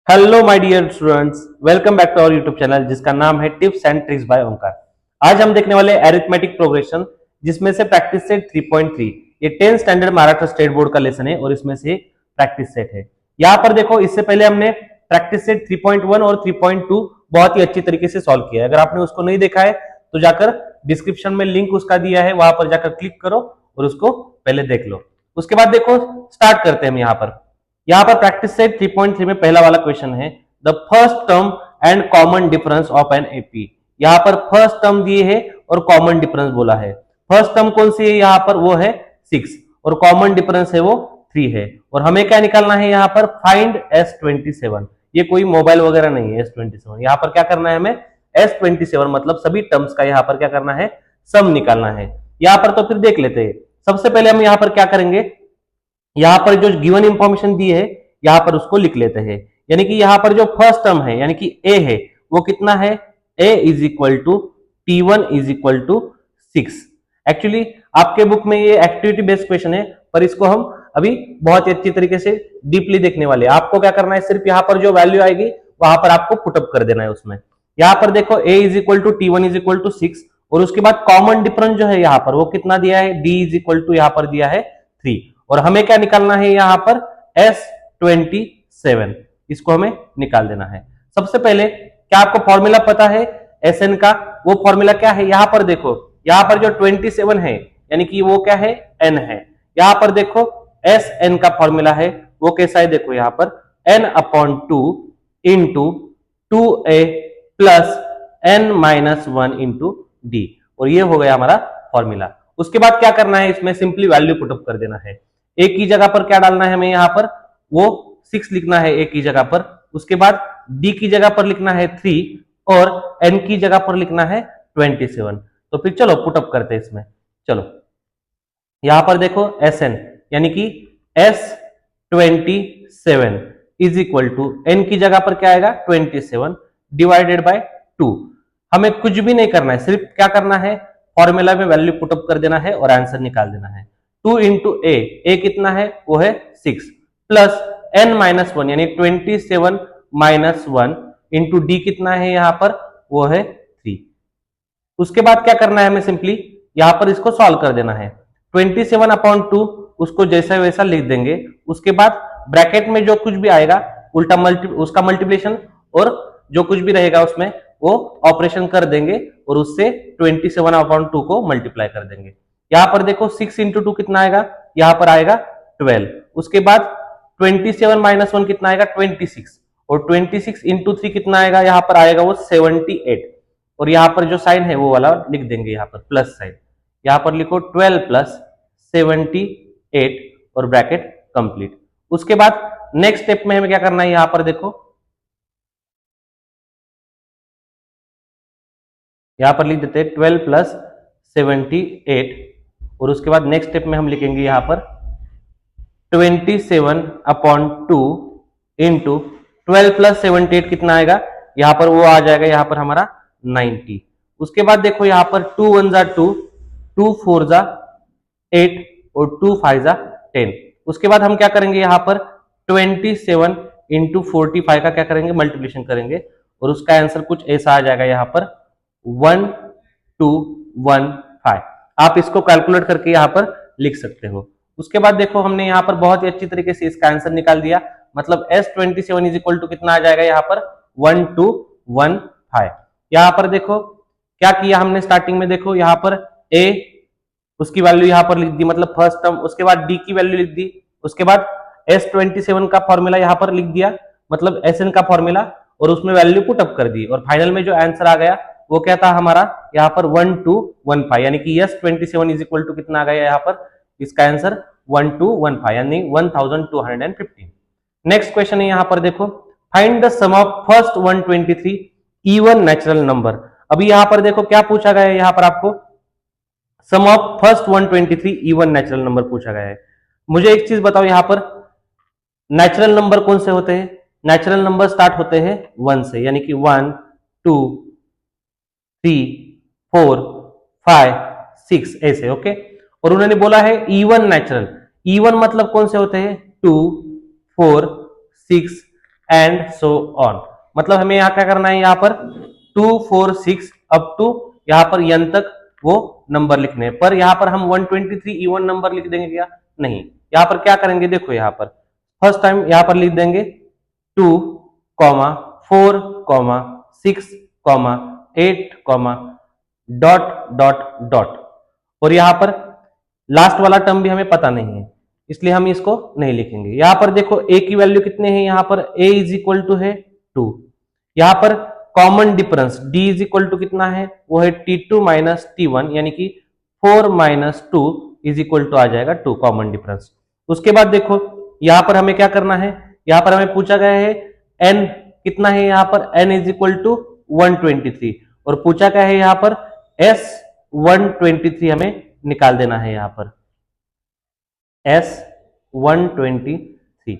Hello my dear students, welcome back to our YouTube channel जिसका नाम है tips and tricks by Omkar. आज हम देखने वाले अरिथमेटिक प्रोग्रेशन, जिसमें से प्रैक्टिस सेट 3.3 ये 10 स्टैंडर्ड महाराष्ट्र स्टेट बोर्ड का लेसन है और इसमें से प्रैक्टिस सेट है। यहाँ पर देखो, इससे पहले हमने प्रैक्टिस सेट 3.1 और 3.2 बहुत ही अच्छी तरीके से सॉल्व किया है। अगर आपने उसको नहीं देखा है तो जाकर डिस्क्रिप्शन में लिंक उसका दिया है, वहां पर जाकर क्लिक करो और उसको पहले देख लो। उसके बाद देखो, स्टार्ट करते हैं हम। यहाँ पर प्रैक्टिस सेट 3.3 में पहला वाला क्वेश्चन है, the first term and common difference of an AP. यहाँ पर फर्स्ट टर्म दिए है और कॉमन डिफरेंस बोला है। फर्स्ट टर्म कौन सी है यहाँ पर, वो है 6 और कॉमन डिफरेंस है वो 3 है। और हमें क्या निकालना है यहाँ पर, फाइंड S27। ये कोई मोबाइल वगैरह नहीं है S27। यहाँ पर क्या करना है हमें, S27 मतलब सभी टर्म्स का यहाँ पर क्या करना है, सम निकालना है। यहाँ पर तो फिर देख लेते हैं। सबसे पहले हम यहाँ पर क्या करेंगे, यहां पर जो गिवन इंफॉर्मेशन दी है यहां पर उसको लिख लेते हैं। यानी कि यहां पर जो फर्स्ट टर्म है यानी कि ए है, वो कितना है, a is equal to T1 is equal to 6। Actually आपके बुक में ये एक्टिविटी बेस्ड क्वेश्चन है, पर इसको हम अभी बहुत ही अच्छी तरीके से डीपली देखने वाले हैं। आपको क्या करना है, सिर्फ यहाँ पर जो वैल्यू आएगी वहां पर आपको पुटअप कर देना है उसमें। यहाँ पर देखो, a is equal to T1 is equal to 6 और उसके बाद कॉमन डिफरेंस जो है यहाँ पर वो कितना दिया है, d इज इक्वल टू यहाँ पर दिया है 3। और हमें क्या निकालना है यहाँ पर, S27। इसको हमें निकाल देना है। सबसे पहले क्या आपको फॉर्मूला पता है Sn का? वो फॉर्मूला क्या है, यहाँ पर देखो, यहाँ पर जो 27 है यानी कि वो क्या है, n है। यहाँ पर देखो Sn का फॉर्मूला है वो कैसा है, देखो यहाँ पर n/2 into 2a plus n-1 into D, और ये हो गया हमारा फॉर्मूला। उसके बाद क्या करना है, इसमें सिंपली वैल्यू पुटअप कर देना है। ए की जगह पर क्या डालना है हमें, यहाँ पर वो 6 लिखना है ए की जगह पर। उसके बाद डी की जगह पर लिखना है 3 और एन की जगह पर लिखना है 27। तो फिर चलो पुटअप करते हैं इसमें। चलो यहां पर देखो Sn यानी कि S27 is equal to N की जगह पर क्या आएगा, 27 डिवाइडेड बाय 2। हमें कुछ भी नहीं करना है, सिर्फ क्या करना है, फॉर्मूला में वैल्यू पुटअप कर देना है और आंसर निकाल देना है। 2 इंटू ए कितना है, वो है 6 प्लस n-1 यानी 27 माइनस 1 इंटू डी कितना है यहाँ पर, वो है 3। उसके बाद क्या करना है हमें, सिंपली यहाँ पर इसको सॉल्व कर देना है। 27/2 उसको जैसा वैसा लिख देंगे। उसके बाद ब्रैकेट में जो कुछ भी आएगा उल्टा उसका मल्टीप्लिकेशन और जो कुछ भी रहेगा उसमें वो ऑपरेशन कर देंगे और उससे 27/2 को मल्टीप्लाई कर देंगे। यहां पर देखो 6 इंटू 2 कितना आएगा, यहां पर आएगा 12। उसके बाद 27 माइनस 1 कितना आएगा, 26 और 26 इंटू 3 कितना आएगा, यहां पर आएगा वो 78। और यहां पर जो साइन है वो वाला लिख देंगे, यहां पर प्लस साइन। यहां पर लिखो 12 प्लस 78 और ब्रैकेट कंप्लीट। उसके बाद नेक्स्ट स्टेप में हमें क्या करना है, यहां पर देखो, यहां पर लिख देते हैं 12 प्लस 78 और उसके बाद नेक्स्ट स्टेप में हम लिखेंगे यहां पर 27/2 इंटू 12 प्लस 78 कितना आएगा, यहां पर वो आ जाएगा यहां पर हमारा 90। उसके बाद देखो यहां पर 2 1 जा 2, 2 4 जा 8 और 2 5 जा 10। उसके बाद हम क्या करेंगे, यहां पर 27 इंटू 45 का क्या करेंगे, मल्टीप्लिकेशन करेंगे और उसका आंसर कुछ ऐसा आ जाएगा यहां पर 1215। आप इसको कैलकुलेट करके यहां पर लिख सकते हो। उसके बाद देखो हमने यहाँ पर बहुत ही अच्छी तरीके से इसका आंसर निकाल दिया। मतलब S27 इज इक्वल टू कितना आ जाएगा यहाँ पर, 1215। यहाँ पर देखो क्या किया हमने स्टार्टिंग में, देखो यहाँ पर A उसकी वैल्यू यहाँ पर लिख दी, मतलब फर्स्ट टर्म। उसके बाद D की वैल्यू लिख दी। उसके बाद S27 का फॉर्मूला यहाँ पर लिख दिया, मतलब Sn का फॉर्मूला, और उसमें वैल्यू पुटअप कर दी। और फाइनल में जो आंसर आ गया वो क्या था हमारा, यहाँ पर 1215 यानी कि S27 इज इक्वल टू कितना आ गया यहाँ पर, इसका आंसर 1215 यानी 1215। नेक्स्ट क्वेश्चन है यहाँ पर देखो, find the sum of first 123 even natural number. अभी यहाँ पर देखो क्या पूछा गया है, यहाँ पर आपको sum of first 123 even natural number पूछा गया है। मुझे एक चीज बताओ, यहाँ पर नेचुरल नंबर कौन से होते हैं, नेचुरल नंबर स्टार्ट होते हैं 1 से, यानी कि 1 2 3 4 5 6 ऐसे, ओके। और उन्होंने बोला है इवन नेचुरल। इवन मतलब कौन से होते हैं, 2 4 6 एंड सो ऑन। मतलब हमें यहाँ क्या करना है, यहाँ पर 2 4 6 अप टू यहाँ पर n तक वो नंबर लिखने हैं। पर यहाँ पर हम 123 इवन नंबर लिख देंगे क्या? नहीं। यहाँ पर क्या करेंगे, देखो यहाँ पर फर्स्ट टाइम यहाँ पर लिख देंगे 2 4 6 8 डॉट डॉट डॉट। और यहाँ पर लास्ट वाला टर्म भी हमें पता नहीं है, इसलिए हम इसको नहीं लिखेंगे। यहाँ पर देखो a की वैल्यू कितने हैं, यहाँ पर a इज इक्वल टू है 2। यहाँ पर common difference d is equal to कितना है, वो है t2 माइनस t1, यानी कि 4 माइनस 2 इज इक्वल टू आ जाएगा 2 कॉमन डिफरेंस। उसके बाद देखो यहाँ पर हमें क्या करना है, यहाँ पर हमें पूछा गया है n कितना है, यहाँ पर n इज इक्वल टू 123 और पूछा क्या है यहाँ पर s 123 हमें निकाल देना है। यहाँ पर s 123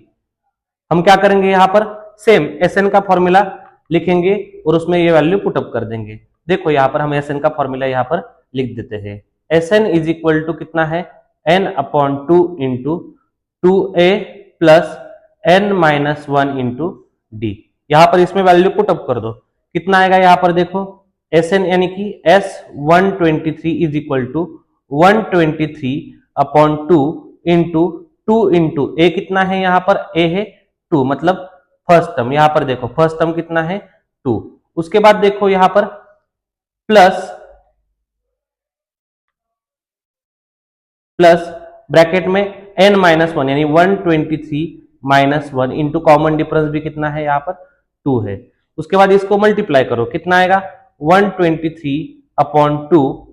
हम क्या करेंगे, यहाँ पर सेम Sn का फॉर्मूला लिखेंगे और उसमें ये वैल्यू पुटअप कर देंगे। देखो यहाँ पर हम Sn का फॉर्मूला यहाँ पर लिख देते हैं। Sn इज इक्वल टू कितना है, n upon 2 into 2a plus n minus 1 into D. यहाँ पर इसमें वैल्यू पुटअप कर दो, कितना आएगा यहाँ पर देखो Sn यानी कि S123 is equal to 123 upon 2 into a कितना है, यहाँ पर a है 2, मतलब फर्स्ट टर्म। यहाँ पर देखो फर्स्ट टर्म कितना है 2। उसके बाद देखो यहाँ पर प्लस ब्रैकेट में n माइनस 1 यानी 123 माइनस 1 इंटू कॉमन डिफरेंस भी कितना है, यहाँ पर 2 है। उसके बाद इसको मल्टीप्लाई करो, कितना आएगा 123 अपॉन 2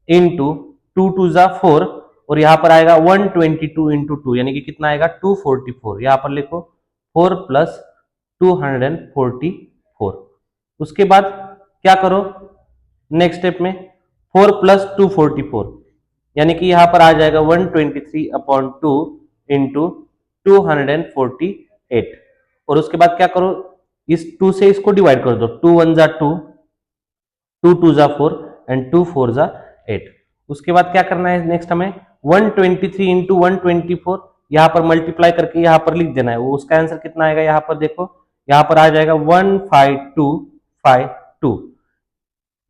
इंटू 2 2 जा 4 और यहाँ पर आएगा 122 इंटू 2 यानी कि कितना आएगा 244। यहाँ पर लिखो 4 प्लस 244। उसके बाद क्या करो नेक्स्ट स्टेप में 4 प्लस 244 यानी कि यहाँ पर आ जाएगा 123 अपॉन 2 इंटू 248। और उसके बाद क्या करो, इस 2 से इसको डिवाइड कर दो, 2 1 जा 2, 2 2 जा 4 एंड 2 4 जा 8। उसके बाद क्या करना है नेक्स्ट हमें 123 इंटू 124 यहाँ पर मल्टीप्लाई करके यहाँ पर लिख देना है। वो उसका आंसर कितना आएगा, यहाँ पर देखो यहाँ पर आ जाएगा 15252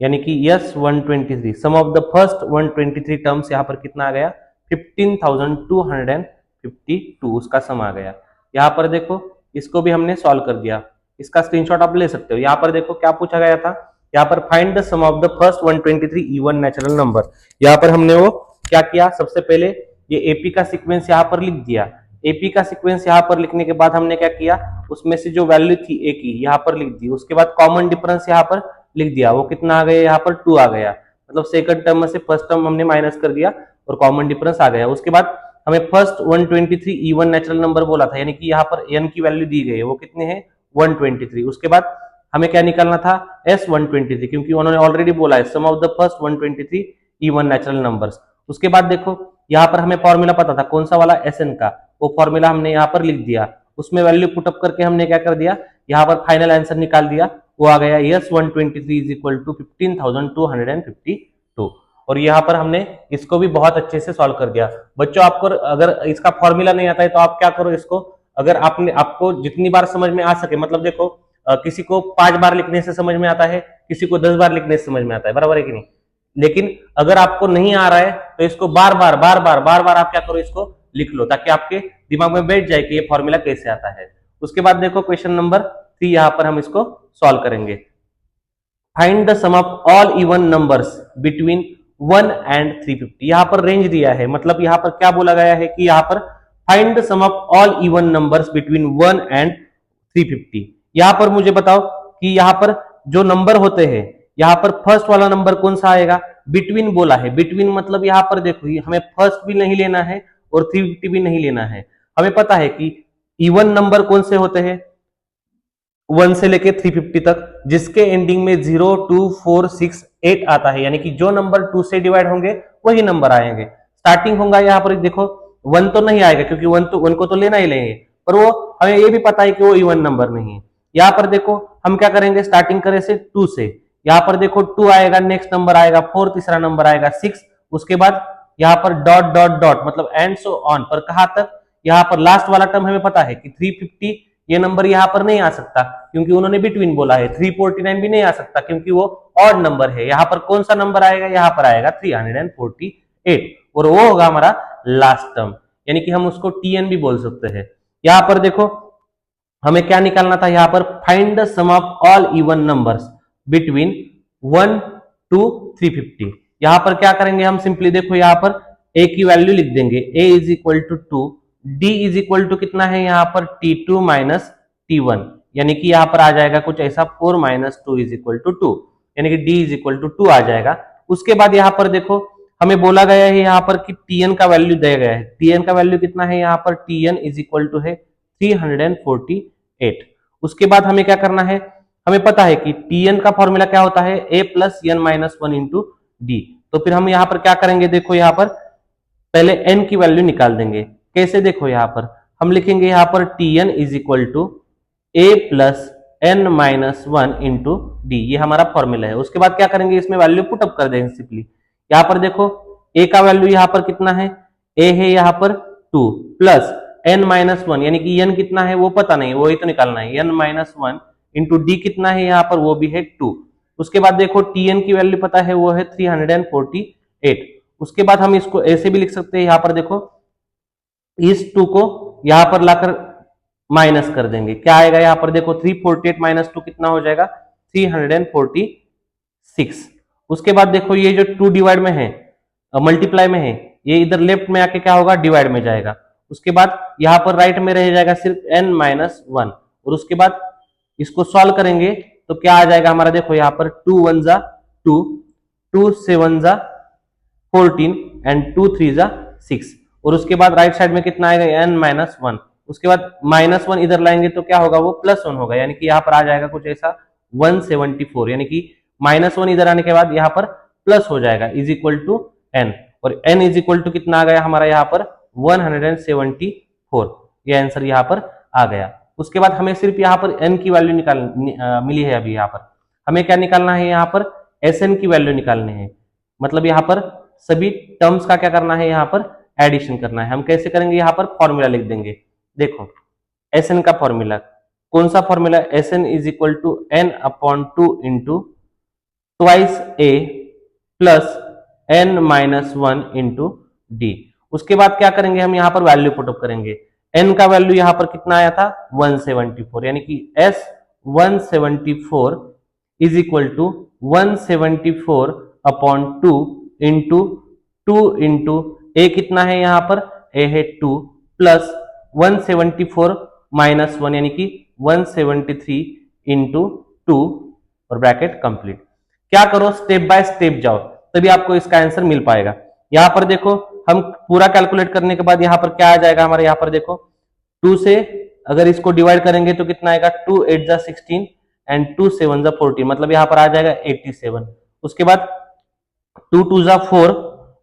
यानी कि S 123। Sum of the first 123 terms यहाँ पर कितना आ गया 15,252 उसका सम आ गया। यहाँ पर देखो इसको भी हमने सॉल्व कर दिया, इसका स्क्रीनशॉट आप ले सकते हो। यहाँ पर देखो क्या पूछा गया था, यहाँ पर find the sum of the first 123 even natural number. यहाँ पर हमने वो क्या किया, सबसे पहले ये एपी का सीक्वेंस यहाँ पर लिख दिया। एपी का सीक्वेंस यहाँ पर लिखने के बाद हमने क्या किया, उसमें से जो वैल्यू थी ए की यहाँ पर लिख दी। उसके बाद कॉमन डिफरेंस यहाँ पर लिख दिया, वो कितना आ गया यहाँ पर 2 आ गया, मतलब सेकंड टर्म में से फर्स्ट टर्म हमने माइनस कर दिया और कॉमन डिफरेंस आ गया। उसके बाद हमें फर्स्ट 123 इवन नेचुरल नंबर बोला था, यानी कि यहाँ पर n की वैल्यू दी गई है, वो कितने हैं 123। उसके बाद हमें क्या निकालना था S123, क्योंकि उन्होंने ऑलरेडी बोला है sum of the first 123 even natural numbers. उसके बाद देखो यहाँ पर हमें फॉर्मूला पता था कौन सा वाला Sn का, वो फॉर्मूला हमने यहाँ पर लिख दिया, उसमें वैल्यू पुटअप करके हमने क्या कर दिया, यहाँ पर फाइनल आंसर निकाल दिया, वो आ गया यस 123 इज इक्वल टू 15,252। और यहाँ पर हमने इसको भी बहुत अच्छे से सॉल्व कर दिया। बच्चों आपको अगर इसका फॉर्मूला नहीं आता है तो आप क्या करो, इसको अगर आपको जितनी बार समझ में आ सके, मतलब देखो किसी को 5 बार लिखने से समझ में आता है, किसी को 10 बार लिखने से समझ में आता है, बराबर है कि नहीं। लेकिन अगर आपको नहीं आ रहा है तो इसको बार बार आप क्या करो, इसको लिख लो, ताकि आपके दिमाग में बैठ जाए कि ये फॉर्मूला कैसे आता है। उसके बाद देखो क्वेश्चन नंबर 3, यहाँ पर हम इसको सॉल्व करेंगे। Find the sum of all even numbers between 1 and 350। यहाँ पर रेंज दिया है, मतलब यहाँ पर क्या बोला गया है कि यहाँ पर find the sum of all even numbers between 1 and 350। यहाँ पर मुझे बताओ कि यहाँ पर जो नंबर होते हैं, यहाँ पर फर्स्ट वाला नंबर कौन सा आएगा, बिटवीन बोला है। बिटवीन मतलब यहाँ पर देखो हमें फर्स्ट भी नहीं लेना है और 350 भी नहीं लेना है। हमें पता है कि इवन नंबर कौन से होते हैं 1 से लेके 350 तक, जिसके एंडिंग में 0 2 4 6 8 आता है, यानी कि जो नंबर 2 से डिवाइड होंगे वही नंबर आएंगे। स्टार्टिंग होगा यहाँ पर देखो 1 तो नहीं आएगा, क्योंकि 1 को तो लेना ही लेंगे, पर वो हमें ये भी पता है कि वो इवन नंबर नहीं है। यहाँ पर देखो हम क्या करेंगे, स्टार्टिंग करें से 2 से, यहाँ पर देखो 2 आएगा, नेक्स्ट नंबर आएगा 4, तीसरा नंबर आएगा 6, उसके बाद यहाँ पर डॉट डॉट डॉट मतलब एंड सो ऑन, पर कहाँ तक, यहाँ पर लास्ट वाला टर्म हमें पता है कि 350 ये नंबर यहाँ पर नहीं आ सकता क्योंकि उन्होंने बिटवीन बोला है। 349 भी नहीं आ सकता क्योंकि वो ऑड नंबर है। यहाँ पर कौन सा नंबर आएगा, यहाँ पर आएगा 348 और वो होगा हमारा लास्ट टर्म, यानी कि हम उसको टीएन भी बोल सकते हैं। यहाँ पर देखो हमें क्या निकालना था, यहाँ पर find the sum of all even numbers between 1 to 350। यहाँ पर क्या करेंगे हम, सिंपली देखो यहाँ पर a की वैल्यू लिख देंगे, a is equal to 2, d is equal to कितना है यहाँ पर t2 माइनस t1, यानी कि यहाँ पर आ जाएगा कुछ ऐसा 4 माइनस 2 इज इक्वल टू 2, यानी कि d इज इक्वल टू 2 आ जाएगा। उसके बाद यहाँ पर देखो हमें बोला गया है यहाँ पर कि tn का वैल्यू दिया गया है, tn का वैल्यू कितना है यहाँ पर, tn इज इक्वल टू है 348। उसके बाद हमें क्या करना है, हमें पता है कि tn का फॉर्मूला क्या होता है, a plus n minus 1 into D. तो फिर हम यहाँ पर क्या करेंगे, देखो यहाँ पर पहले n की वैल्यू निकाल देंगे। कैसे, देखो यहाँ पर हम लिखेंगे यहाँ पर tn is equal to a plus n minus 1 into d, ये हमारा फॉर्मूला है। उसके बाद क्या करेंगे, इसमें वैल्यू पुटअप कर देंगे सिंपली। यहाँ पर देखो a का वैल्यू यहाँ पर कितना है, a है यहाँ पर 2 प्लस n माइनस 1, यानी कि n कितना है वो पता नहीं, वही तो निकालना है, n माइनस 1 इंटू डी कितना है यहाँ पर, वो भी है 2। उसके बाद देखो tn की वैल्यू पता है वो है 348। उसके बाद हम इसको ऐसे भी लिख सकते हैं, यहाँ पर देखो इस 2 को यहाँ पर लाकर माइनस कर देंगे, क्या आएगा यहाँ पर देखो 348 माइनस 2 कितना हो जाएगा 346। उसके बाद देखो ये जो 2 डिवाइड में है, मल्टीप्लाई में है, ये इधर लेफ्ट में आके क्या होगा, डिवाइड में जाएगा। उसके बाद यहाँ पर राइट में रह जाएगा सिर्फ n माइनस 1, और उसके बाद इसको सॉल्व करेंगे तो क्या आ जाएगा हमारा, देखो यहाँ पर 2 1 जा 2, 2 7 जा 14 एंड 2 3 जा 6, और उसके बाद राइट साइड में कितना आएगा n माइनस 1। उसके बाद माइनस 1 इधर लाएंगे तो क्या होगा, वो प्लस 1 होगा, यानी कि यहाँ पर आ जाएगा कुछ ऐसा 174, यानी कि माइनस 1 इधर आने के बाद यहाँ पर प्लस हो जाएगा इज इक्वल टू n, और n इज इक्वल टू कितना आ गया हमारा यहाँ पर 174, ये आंसर यहाँ पर आ गया। उसके बाद हमें सिर्फ यहाँ पर n की वैल्यू मिली है। अभी यहाँ पर हमें क्या निकालना है, यहाँ पर Sn की वैल्यू निकालनी है, मतलब यहाँ पर सभी टर्म्स का क्या करना है, यहाँ पर एडिशन करना है। हम कैसे करेंगे, यहाँ पर फॉर्मूला लिख देंगे। देखो Sn का फॉर्मूला कौन सा formula, Sn is equal to n upon 2 into twice a plus n minus 1 into D. उसके बाद क्या करेंगे, हम यहाँ पर वैल्यू पुटअप करेंगे। n का वैल्यू यहाँ पर कितना आया था 174, यानी कि s 174 is equal to 174 upon 2 into 2 into a कितना है यहाँ पर, a है 2 प्लस 174 माइनस 1, यानी कि 173 इंटू 2 और ब्रैकेट कंप्लीट। क्या करो, स्टेप बाय स्टेप जाओ, तभी आपको इसका आंसर मिल पाएगा। यहाँ पर देखो हम पूरा कैलकुलेट करने के बाद यहाँ पर क्या आ जाएगा हमारे, यहाँ पर देखो 2 से अगर इसको डिवाइड करेंगे तो कितना आएगा, 2 8 जा 16 एंड 2 7 जा 14, मतलब यहाँ पर आ जाएगा 87। उसके बाद 2 2 जा 4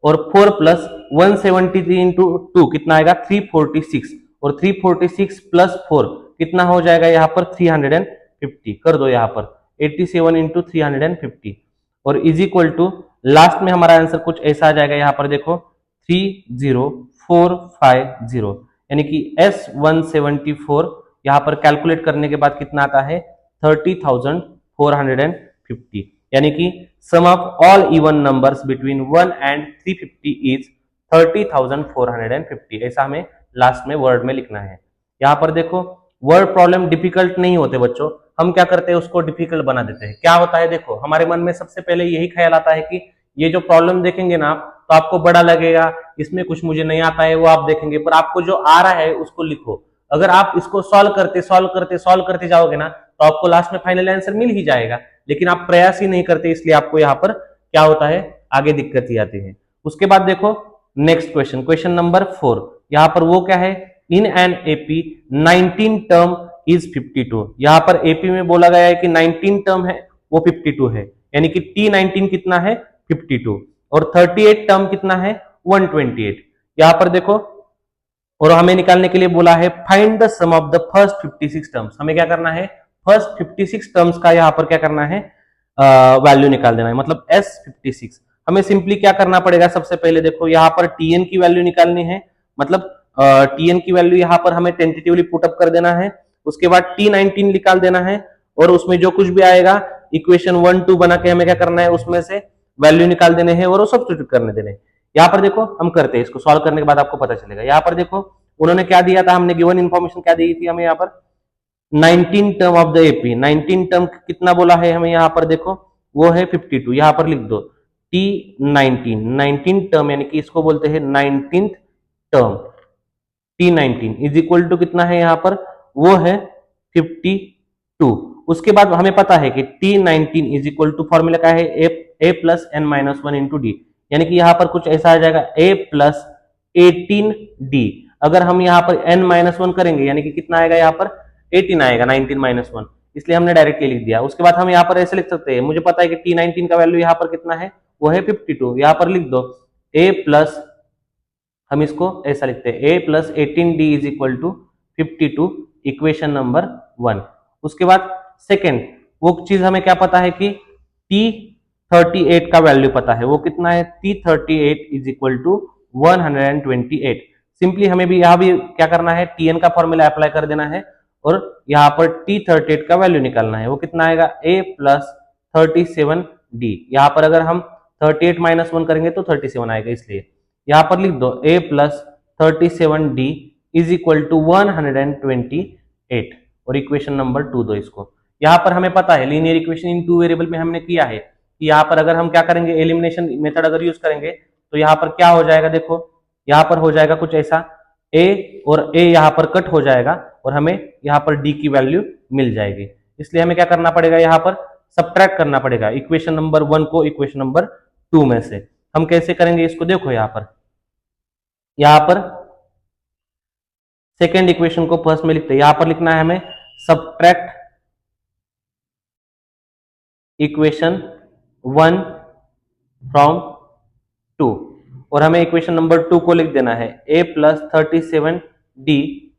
और 4 प्लस 173 इंटू 2 कितना आएगा 346, और 346 प्लस 4 कितना हो जाएगा यहाँ पर 350, कर दो यहाँ पर 87 इंटू 350, और इज इक्वल टू लास्ट में हमारा आंसर कुछ ऐसा आ जाएगा, यहाँ पर देखो 30450, यानी कि S174 यहाँ पर कैलकुलेट करने के बाद कितना आता है 30,450, यानी कि sum of all even numbers between 1 and 350 is 30,450। ऐसा हमें लास्ट में वर्ड में लिखना है। यहाँ पर देखो वर्ड प्रॉब्लम डिफिकल्ट नहीं होते बच्चों, हम क्या करते हैं उसको डिफिकल्ट बना देते हैं। क्या होता है, देखो हमारे मन में सबसे पहले यही ख्याल आता है कि ये जो प्रॉब्लम देखेंगे ना आप तो आपको बड़ा लगेगा, इसमें कुछ मुझे नहीं आता है वो आप देखेंगे, पर आपको जो आ रहा है उसको लिखो। अगर आप इसको सॉल्व करते जाओगे ना तो आपको लास्ट में फाइनल आंसर मिल ही जाएगा, लेकिन आप प्रयास ही नहीं करते, इसलिए आपको यहाँ पर क्या होता है, आगे दिक्कत ही आती है। उसके बाद देखो नेक्स्ट क्वेश्चन, क्वेश्चन नंबर 4, यहाँ पर वो क्या है, in an AP 19 term is 52। यहाँ पर एपी में बोला गया है कि 19 टर्म है वो 52 है, यानी कि T19 कितना है 52, और 38 टर्म कितना है 128। यहाँ पर देखो और हमें निकालने के लिए बोला है find the sum of the first 56 terms. हमें क्या करना है, फर्स्ट 56 टर्म्स का यहाँ पर क्या करना है, वैल्यू निकाल देना है, मतलब S56। हमें सिंपली क्या करना पड़ेगा, सबसे पहले देखो यहाँ पर Tn की वैल्यू निकालनी है, मतलब Tn की वैल्यू यहाँ पर हमें टेंटेटिवली पुटअप कर देना है। उसके बाद T19 निकाल देना है और उसमें जो कुछ भी आएगा इक्वेशन 1 2 बना के हमें क्या करना है, उसमें से वैल्यू निकाल देने हैं और वो सब्स्टिट्यूट करने देने हैं। यहाँ पर देखो हम करते हैं, इसको सॉल्व करने के बाद आपको पता चलेगा। यहाँ पर देखो उन्होंने क्या दिया था, हमने गिवन इन्फॉर्मेशन क्या दी थी हमें यहाँ पर 19 term of the AP. 19 term कितना बोला है हमें यहाँ पर देखो, वो है 52। यहाँ पर लिख दो T19, 19 टर्म यानी कि इसको बोलते हैं 19th term. T19 is equal to कितना है यहाँ पर, वो है 52। उसके बाद हमें पता है कि T19 is equal to formula क्या है, A plus N minus one into D, यानी कि यहाँ पर कुछ ऐसा आ जाएगा a प्लस 18d। अगर हम यहाँ पर n माइनस वन करेंगे यानी कि कितना आएगा यहाँ पर 18 आएगा, 19 माइनस वन, इसलिए हमने डायरेक्टली लिख दिया। उसके बाद हम यहाँ पर ऐसे लिख सकते हैं, मुझे पता है कि T19 का वैल्यू यहाँ पर कितना है, वो है 52। यहाँ पर लिख दो a प्लस, हम इसको ऐसा लिखते हैं a plus 18d is equal to 52, equation number 1। उसके बाद सेकेंड वो चीज हमें क्या पता है कि T38 का वैल्यू पता है, वो कितना है, T38 is equal to 128। Simply हमें भी यहाँ भी क्या करना है, Tn का फॉर्मूला अप्लाई कर देना है और यहाँ पर T38 का वैल्यू निकालना है, वो कितना आएगा a प्लस 37d। यहाँ पर अगर हम 38 माइनस वन करेंगे तो 37 आएगा, इसलिए यहाँ पर लिख दो a plus 37d is equal to 128 और इक्वेशन नंबर 2 दो इसको। यहाँ पर हमें पता है linear equation in two variable में हमने किया है कि यहाँ पर अगर हम क्या करेंगे, एलिमिनेशन मेथड अगर यूज करेंगे तो यहाँ पर क्या हो जाएगा, देखो यहाँ पर हो जाएगा कुछ ऐसा, a और a यहाँ पर कट हो जाएगा और हमें यहाँ पर d की वैल्यू मिल जाएगी। इसलिए हमें क्या करना पड़ेगा, यहाँ पर सब्ट्रैक्ट करना पड़ेगा इक्वेशन नंबर 1 को इक्वेशन नंबर 2 में से। हम कैसे करेंगे इसको, देखो यहाँ पर सेकेंड इक्वेशन को फर्स्ट में लिखते हैं। यहाँ पर लिखना है हमें सब्ट्रैक्ट इक्वेशन 1 फ्रॉम 2 और हमें इक्वेशन नंबर 2 को लिख देना है a plus 37d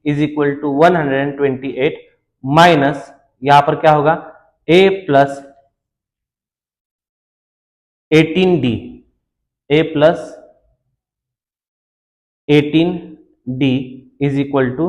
is equal to 128 minus यहां पर क्या होगा a plus 18d, a plus 18d is equal to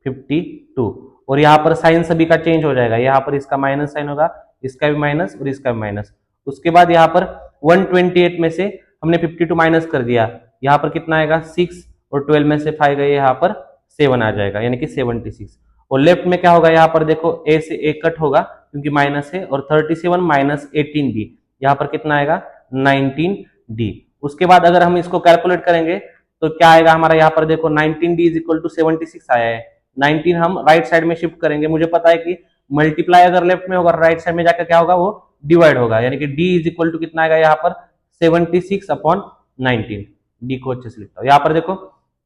52 और यहां पर साइन सभी का चेंज हो जाएगा, यहां पर इसका माइनस साइन होगा, इसका भी माइनस और इसका भी माइनस। उसके बाद यहाँ पर 128 में से हमने 52 माइनस कर दिया, यहाँ पर कितना आएगा 6 और 12 में से 5 गए, यहाँ पर 7 आ जाएगा यानी कि 76। और लेफ्ट में क्या होगा, यहाँ पर देखो a से a कट होगा क्योंकि माइनस है और 37 माइनस 18d, यहाँ पर कितना आएगा 19d। उसके बाद अगर हम इसको कैलकुलेट करेंगे तो क्या आएगा हमारा, यहाँ पर देखो 19d इज इक्वल टू 76 आया है। 19 हम राइट साइड में शिफ्ट करेंगे, मुझे पता है कि मल्टीप्लाई अगर लेफ्ट में होगा राइट साइड में जाकर क्या होगा, वो डिवाइड होगा, यानी कि d इज इक्वल टू कितना आएगा यहाँ पर 76 अपॉन 19। d को अच्छे से लिखता हूँ, यहाँ पर देखो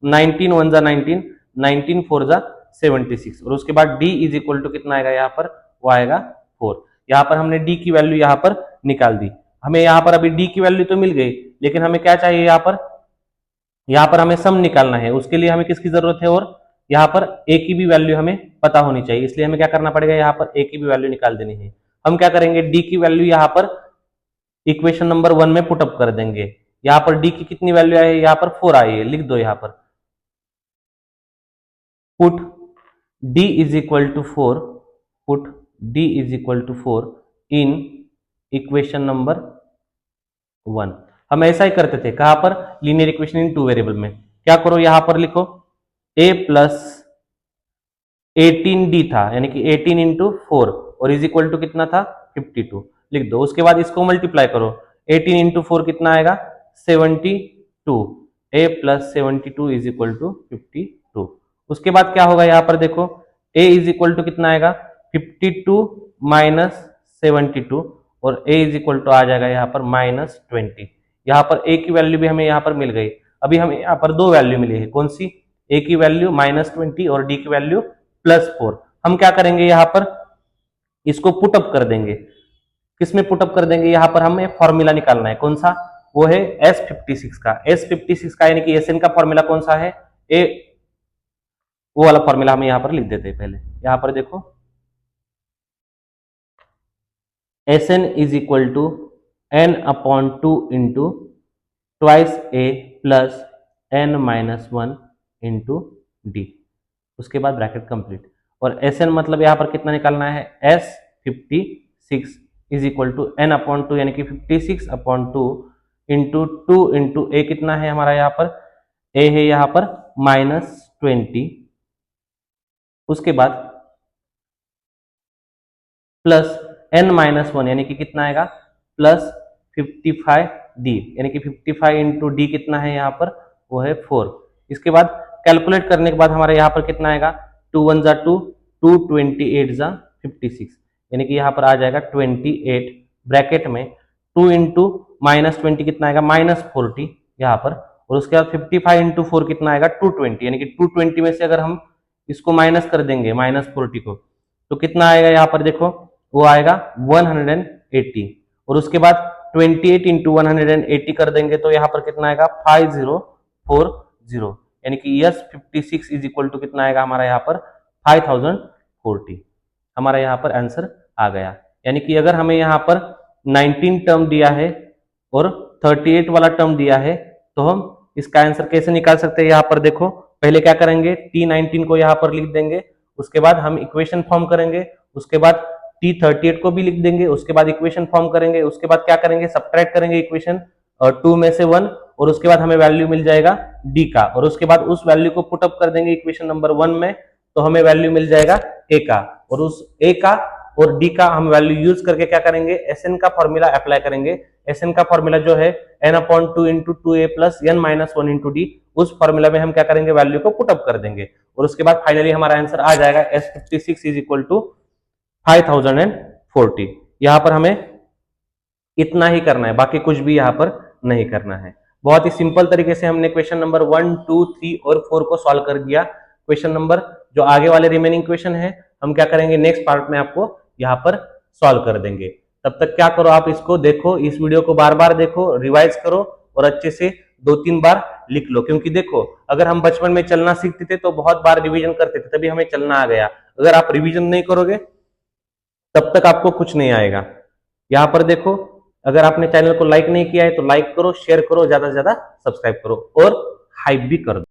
19 1 जा 19, 19 4 जा 76 और उसके बाद d इज इक्वल टू कितना आएगा यहाँ पर, वो आएगा 4। यहाँ पर हमने d की वैल्यू यहाँ पर निकाल दी। हमें यहाँ पर अभी d की वैल्यू तो मिल गई, लेकिन हमें क्या चाहिए, यहाँ पर हमें सम निकालना है। उसके लिए हमें किसकी जरूरत है, और यहाँ पर a की भी वैल्यू हमें पता होनी चाहिए, इसलिए हमें क्या करना पड़ेगा, यहाँ पर a की भी वैल्यू निकाल देनी है। हम क्या करेंगे, d की वैल्यू यहाँ पर इक्वेशन नंबर 1 में पुटअप कर देंगे। यहाँ पर d की कितनी वैल्यू आई है, यहाँ पर 4 आई है, लिख दो यहाँ पर put d is equal to 4, put d is equal to 4 in equation number 1। हम ऐसा ही करते थे, कहां पर, linear equation in two variable में। क्या करो, यहां पर लिखो a प्लस 18d था यानी कि 18 इंटू 4 और इज इक्वल टू कितना था 52, लिख दो। उसके बाद इसको मल्टीप्लाई करो, 18 इंटू 4 कितना आएगा 72, a plus 72 is equal to 52। उसके बाद क्या होगा, यहाँ पर देखो a इज इक्वल टू कितना आएगा 52 माइनस 72 और a इज इक्वल टू आ जाएगा यहाँ पर माइनस 20। यहाँ पर a की वैल्यू भी हमें यहाँ पर मिल गई। अभी हमें यहाँ पर दो वैल्यू मिली है, कौन सी, a की वैल्यू माइनस 20 और d की वैल्यू प्लस 4। हम क्या करेंगे, यहाँ पर इसको पुटअप कर देंगे। किसमें पुटअप कर देंगे, यहाँ पर हमें फॉर्मूला निकालना है, कौन सा, वो है S56 का। S56 का यानी कि Sn का फॉर्मूला कौन सा है, ए, वो वाला फॉर्मूला हमें यहाँ पर लिख देते हैं पहले। यहाँ पर देखो Sn is equal to n upon 2 into twice a plus n minus 1 into D. उसके बाद ब्रैकेट कंप्लीट। और एस एन मतलब यहाँ पर कितना निकालना है, S 56 is equal to N upon two, यानी कि 56 upon two into two into A कितना है हमारा यहाँ पर, ए है यहाँ पर -20, उसके बाद प्लस n-1 यानी कि कितना आएगा प्लस 55 डी, यानी कि 55 इंटू डी कितना है यहाँ पर, वो है 4। इसके बाद कैलकुलेट करने के बाद हमारे यहाँ पर कितना आएगा, 2 1 जा 2, 2 28 जा 56, यानी कि यहाँ पर आ जाएगा 28 ब्रैकेट में 2 इंटू -20 कितना आएगा -40 यहाँ पर, और उसके बाद 55 इंटू 4 कितना आएगा 220, यानी कि 220 में से अगर हम इसको माइनस कर देंगे -40 को तो कितना आएगा यहाँ पर देखो, वो आएगा 180, और उसके बाद 28 इंटू 180 कर देंगे तो यहाँ पर कितना आएगा 5040, यानी कि यस 56 इज इक्वल टू कितना आएगा हमारा यहाँ पर 5040, हमारा यहाँ पर आंसर आ गया। यानी कि अगर हमें यहाँ पर 19 टर्म दिया है और 38 वाला टर्म दिया है तो हम इसका आंसर कैसे निकाल सकते हैं, यहाँ पर देखो पहले क्या करेंगे, T19 को यहाँ पर लिख देंगे, उसके बाद हम इक्वेशन फॉर्म करेंगे, उसके बाद T38 को भी लिख देंगे, उसके बाद इक्वेशन फॉर्म करेंगे, उसके बाद क्या करेंगे, सब्ट्रैक्ट करेंगे इक्वेशन 2 में से 1, और उसके बाद हमें वैल्यू मिल जाएगा D का, और उसके बाद उस वैल्यू को पुटअप कर देंगे इक्वेशन नंबर 1 में, तो हमें वैल्यू मिल जाएगा A का, और उस A का और D का हम वैल्यू यूज करके क्या करेंगे, SN का फॉर्मूला अप्लाई करेंगे। SN का फॉर्मूला जो है n/2 into 2a plus n-1 into D, उस फॉर्मूला में हम क्या करेंगे, वैल्यू को पुटअप कर देंगे, और उसके बाद फाइनली हमारा आंसर आ जाएगा S56 इज इक्वल टू 5040। यहाँ पर हमें इतना ही करना है, बाकी कुछ भी यहाँ पर नहीं करना है। बहुत ही सिंपल तरीके से हमने क्वेश्चन नंबर 1, 2, 3 और 4 को सॉल्व कर दिया। क्वेश्चन नंबर जो आगे वाले रिमेनिंग क्वेश्चन है हम क्या करेंगे, नेक्स्ट पार्ट में आपको यहाँ पर सॉल्व कर देंगे। तब तक क्या करो, आप इसको देखो, इस वीडियो को बार बार देखो, रिवाइज करो और अच्छे से 2-3 बार लिख लो, क्योंकि देखो अगर हम बचपन में चलना सीखते थे तो बहुत बार रिवीजन करते थे, तभी हमें चलना आ गया। अगर आप रिवीजन नहीं करोगे तब तक आपको कुछ नहीं आएगा। यहाँ पर देखो, अगर आपने चैनल को लाइक नहीं किया है तो लाइक करो, शेयर करो, ज्यादा से ज्यादा सब्सक्राइब करो और हाइप भी कर दो।